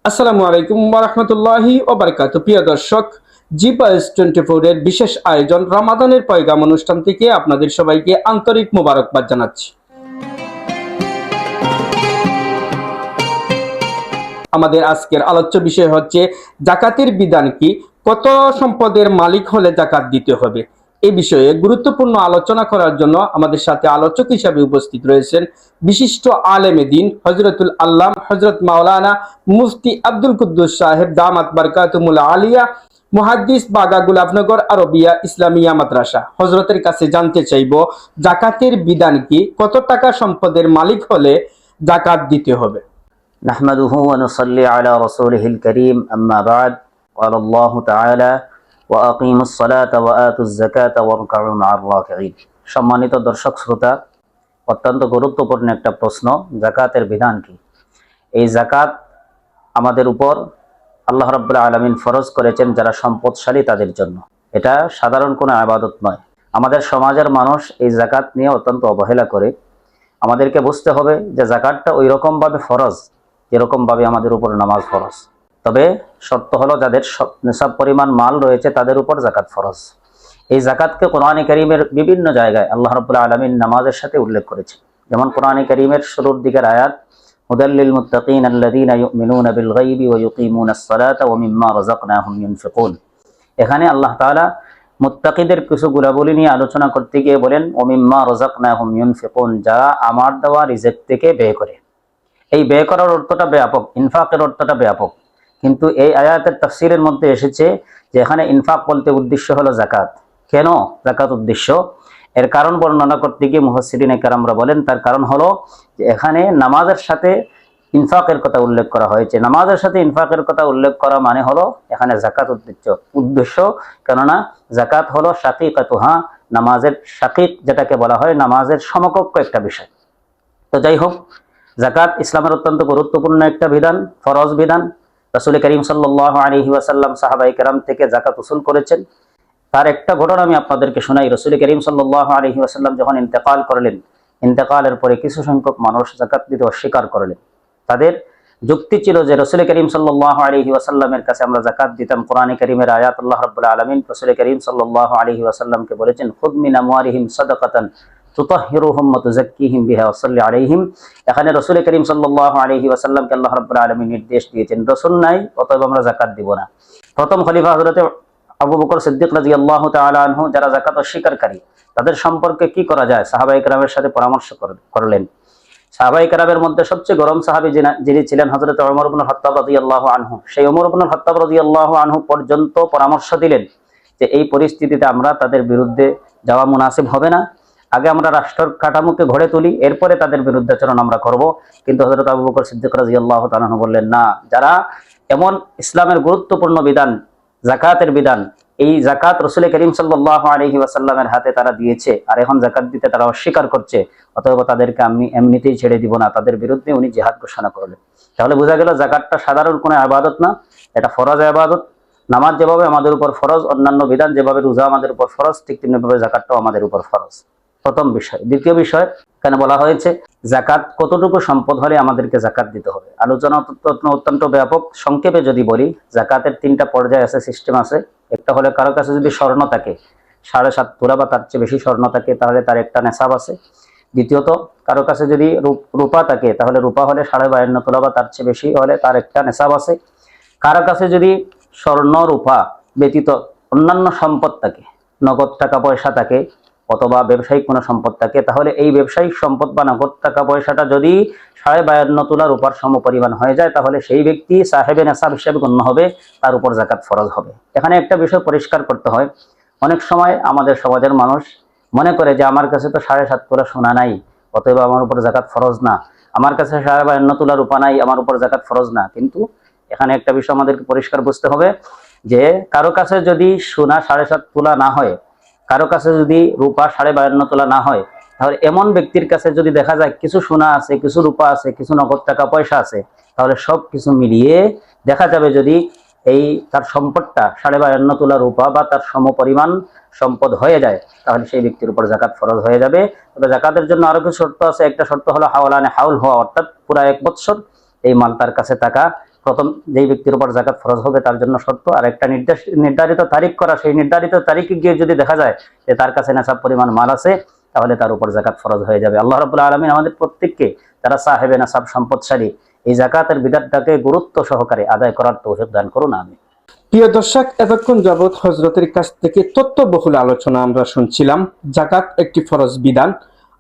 আসসালামু আলাইকুম ওয়া রাহমাতুল্লাহি ওয়া বারাকাতুহু। প্রিয় দর্শক, জি+24 এর বিশেষ আয়োজন রমাদানের পয়গাম অনুষ্ঠান থেকে আপনাদের সবাইকে আন্তরিক মোবারকবাদ জানাচ্ছি। আমাদের আজকের আলোচ্য বিষয় হচ্ছে যাকাতের বিধান কি, কত সম্পদের মালিক হলে যাকাত দিতে হবে। এই বিষয়ে গুরুত্বপূর্ণ আলোচনা করার জন্য আমাদের সাথে আলোচক হিসাবে উপস্থিত রয়েছেন বিশিষ্ট আলেমে দ্বীন হযরতুল আল্লাম হযরত মাওলানা মুফতি আব্দুল কুদ্দুস সাহেব দামাত বারকাতুহুল আলিয়া, মুহাদ্দিস বাগা গুলাবনগর আরবিয়া ইসলামিয়া মাদ্রাসা। হযরতের কাছে জানতে চাইব যাকাতের বিধান কি, কত টাকা সম্পদের মালিক হলে যাকাত দিতে হবে। نحمده ونصلي على رسوله الكريم أما بعد قال الله تعالى وأقيموا الصلاة وآتوا الزكاة واركعوا مع الراكعين। সম্মানিত দর্শক শ্রোতা, অত্যন্ত গুরুত্বপূর্ণ একটা প্রশ্ন, যাকাতের বিধান কি। এই যাকাত আমাদের উপর আল্লাহ রাব্বুল আলামিন ফরজ করেছেন যারা সম্পদশালী তাদের জন্য। এটা সাধারণ কোনো ইবাদত নয়। আমাদের সমাজের মানুষ এই যাকাত নিয়ে অত্যন্ত অবহেলা করে। আমাদেরকে বুঝতে হবে যে যাকাতটা ওই রকম ভাবে ফরজ যেরকম ভাবে আমাদের উপর নামাজ ফরজ। তবে শর্ত হলো যাদের নিসাব পরিমাণ মাল রয়েছে তাদের উপর যাকাত ফরজ। এই যাকাতকে কোরআনে কারীমের বিভিন্ন জায়গায় আল্লাহ রাব্বুল আলামিন নামাজের সাথে উল্লেখ করেছে। যেমন কোরআনে কারীমের শুরুর দিকের আয়াত হুদাল লিল মুত্তাকিন আল্লাযীনা ইউমিনুনা বিল গায়বি ওয়া ইউকিমুনাস সালাতা ওয়া মিম্মা রাযাকনাহুম ইউনফিকুন। এখানে আল্লাহ তাআলা মুত্তাকিদের কিছু গুণাবলী নিয়ে আলোচনা করতে গিয়ে বলেন ওয়া মিম্মা রাযাকনাহুম ইউনফিকুন, যারা আমার দেওয়া রিজিক থেকে ব্যয় করে। এই ব্যয় করার অর্থটা ব্যাপক, ইনফাকের অর্থটা ব্যাপক, কিন্তু এই আয়াতের তাফসীরের মধ্যে এসেছে যে এখানে ইনফাক বলতে উদ্দেশ্য হলো যাকাত। কেন যাকাত উদ্দেশ্য? এর কারণ বর্ণনা করতে গিয়ে মুফাসসিরিনে কেরামরা বলেন তার কারণ হলো যে এখানে নামাজের সাথে ইনফাকের কথা উল্লেখ করা হয়েছে। নামাজের সাথে ইনফাকের কথা উল্লেখ করা মানে হলো এখানে যাকাত উদ্দেশ্য। কেননা যাকাত হলো শাকিকাতুহা, নামাজের শাকিক যেটাকে বলা হয়, নামাজের সমকক্ষ একটা বিষয়। তো যাই হোক, যাকাত ইসলামের অত্যন্ত গুরুত্বপূর্ণ একটা বিধান, ফরজ বিধান। রাসূল করিম সাল্লাল্লাহু আলাইহি ওয়াসাল্লাম সাহাবায়ে কেরাম থেকে যাকাত উসুল করেছেন। তার একটা ঘটনা আমি আপনাদেরকে শোনাই। রাসূল করিম সাল্লাল্লাহু আলাইহি ওয়াসাল্লাম যখন ইন্তেকাল করলেন, ইন্তেকালের পরে কিছু সংখ্যক মানুষ যাকাত দিতে অস্বীকার করলেন। তাদের যুক্তি ছিল যে রাসূল করিম সাল্লাল্লাহু আলাইহি ওয়াসাল্লামের কাছে আমরা যাকাত দিতাম। কোরআনে কারীমের আয়াত আল্লাহ রাব্বুল আলামিন রাসূল করিম সাল্লাল্লাহু আলাইহি ওয়াসাল্লামকে বলেছেন খুদ মিন আমওয়ালিহিম সাদাকাতান তুতাহহিরুহুম ওয়া তুযাক্কিহিম বিহা ওয়া সাল্লি আলাইহিম। এখানে রাসূল করিম সাল্লাল্লাহু আলাইহি ওয়াসাল্লামকে আল্লাহ রাব্বুল আলামিন নির্দেশ দিয়েছেন, রাসূল নাই অতএব আমরা যাকাত দিব না। প্রথম খলিফা হযরত আবু বকর সিদ্দিক রাদিয়াল্লাহু তাআলা আনহু, যারা যাকাত অস্বীকারী তাদের সম্পর্কে কি করা যায় সাহাবায়ে কেরামের সাথে পরামর্শ করলেন। সাহাবায়ে কেরামের মধ্যে সবচেয়ে গরম সাহাবী যিনি ছিলেন হযরত ওমর ইবনে খাত্তাব রাদিয়াল্লাহু আনহু। সেই ওমর ইবনে খাত্তাব রাদিয়াল্লাহু আনহু পর্যন্ত পরামর্শ দিলেন যে এই পরিস্থিতিতে আমরা তাদের বিরুদ্ধে যাওয়া মুনাসিব হবে না। আগে আমরা রাষ্ট্রের কাঠামোকে গড়ে তুলি, এরপরে তাদের বিরুদ্ধাচরণ আমরা করব। কিন্তু হযরত আবু বকর সিদ্দিক রাদিয়াল্লাহু তাআলা আনহু বললেন না, যারা এমন ইসলামের গুরুত্বপূর্ণ বিধান যাকাতের বিধান, এই যাকাত রাসূল করিম সাল্লাল্লাহু আলাইহি ওয়াসাল্লামের হাতে তারা দিয়েছে আর এখন যাকাত দিতে তারা অস্বীকার করছে, অতএব তাদেরকে আমি এমনিতেই ছেড়ে দিব না। তাদের বিরুদ্ধে উনি জিহাদ ঘোষণা করলেন। তাহলে বোঝা গেল যাকাতটা সাধারণ কোনো ইবাদত না, এটা ফরজ ইবাদত। নামাজ যেভাবে আমাদের উপর ফরজ, অন্যান্য বিধান যেভাবে রোজা আমাদের উপর ফরজ, ঠিক তেমনিভাবে যাকাতটাও আমাদের উপর ফরজ। প্রথম বিষয়। দ্বিতীয় বিষয়, এখানে বলা হয়েছে যাকাত কতটুকু সম্পদ হলে আমাদেরকে যাকাত দিতে হবে। আলোচনা অত্যন্ত ব্যাপক। সংক্ষেপে যদি বলি, যাকাতের তিনটা পর্যায় আছে, সিস্টেম আছে। একটা হলে কারো কাছে যদি স্বর্ণ থাকে 7.5 তোলা বা তার চেয়ে বেশি স্বর্ণ থাকে তাহলে তার একটা নেশাব আছে। দ্বিতীয়ত, কারো কাছে যদি রূপা থাকে তাহলে রূপা হলে 52.5 তোলা বা তার চেয়ে বেশি হলে তার একটা নেশাব আছে। কারো কাছে যদি স্বর্ণ রূপা ব্যতীত অন্যান্য সম্পদ থাকে, নগদ টাকা পয়সা থাকে অথবা ব্যবসায়িক কোনো সম্পদ থাকে, তাহলে এই ব্যবসায়িক সম্পদ বা নগদ টাকা পয়সাটা যদি 52.5 তোলা রূপার সমপরিমাণ হয়ে যায় তাহলে সেই ব্যক্তি সাহেবে নেশাব হিসেবে গণ্য হবে, তার উপর যাকাত ফরজ হবে। এখানে একটা বিষয় পরিষ্কার করতে হয়। অনেক সময় আমাদের সমাজের মানুষ মনে করে যে আমার কাছে তো 7.5 তোলা সোনা নাই, অতএব আমার উপর যাকাত ফরজ না। আমার কাছে 52.5 তোলা রূপা নাই, আমার উপর যাকাত ফরজ না। কিন্তু এখানে একটা বিষয় আমাদেরকে পরিষ্কার বুঝতে হবে যে কারো কাছে যদি সোনা 7.5 তোলা না হয়, কারো কাছে যদি রূপা 52.5 তোলা না হয়, তাহলে এমন ব্যক্তির কাছে যদি দেখা যায় কিছু সোনা আছে, কিছু রূপা আছে, কিছু নগদ টাকা পয়সা আছে, তাহলে সব কিছু মিলিয়ে দেখা যাবে যদি এই তার সম্পদটা 52.5 তোলা রূপা বা তার সমপরিমাণ সম্পদ হয়ে যায় তাহলে সেই ব্যক্তির উপর যাকাত ফরজ হয়ে যাবে। তবে যাকাতের জন্য আরো কিছু শর্ত আছে। একটা শর্ত হলো হাওলানে হাউল হওয়া, অর্থাৎ পুরা 1 বছর এই মাল তার কাছে থাকা প্রথম যেই ব্যক্তির উপর জাকাত ফরজ হবে তার জন্য শর্ত, আর একটা নির্ধারিত তারিখ করা, সেই নির্ধারিত তারিখে গিয়ে যদি দেখা যায় যে তার কাছে নেশাব পরিমাণ মাল আছে, তাহলে তার উপর জাকাত ফরজ হয়ে যাবে। আল্লাহ রাব্বুল আলামিন আমাদের প্রত্যেককে যারা সাহেবে নেশাব সম্পদশালী এই জাকাতের বিধানটাকে গুরুত্ব সহকারে আদায় করার তৌফিক দান করুন, আমিন। প্রিয় দর্শক, এতক্ষণ যাবৎ হযরতের কাছ থেকে তথ্যবহুল আলোচনা আমরা শুনছিলাম। জাকাত একটি ফরজ বিধান।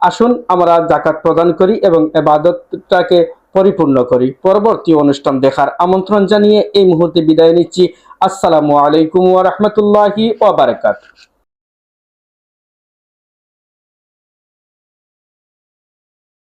আসুন আমরা জাকাত প্রদান করি এবং ইবাদতটাকে পরিপূর্ণ করি। পরবর্তী অনুষ্ঠান দেখার আমন্ত্রণ জানিয়ে এই মুহূর্তে বিদায় নিচ্ছি। আসসালামু আলাইকুম ওয়া রাহমাতুল্লাহি ওয়া বারাকাতুহু।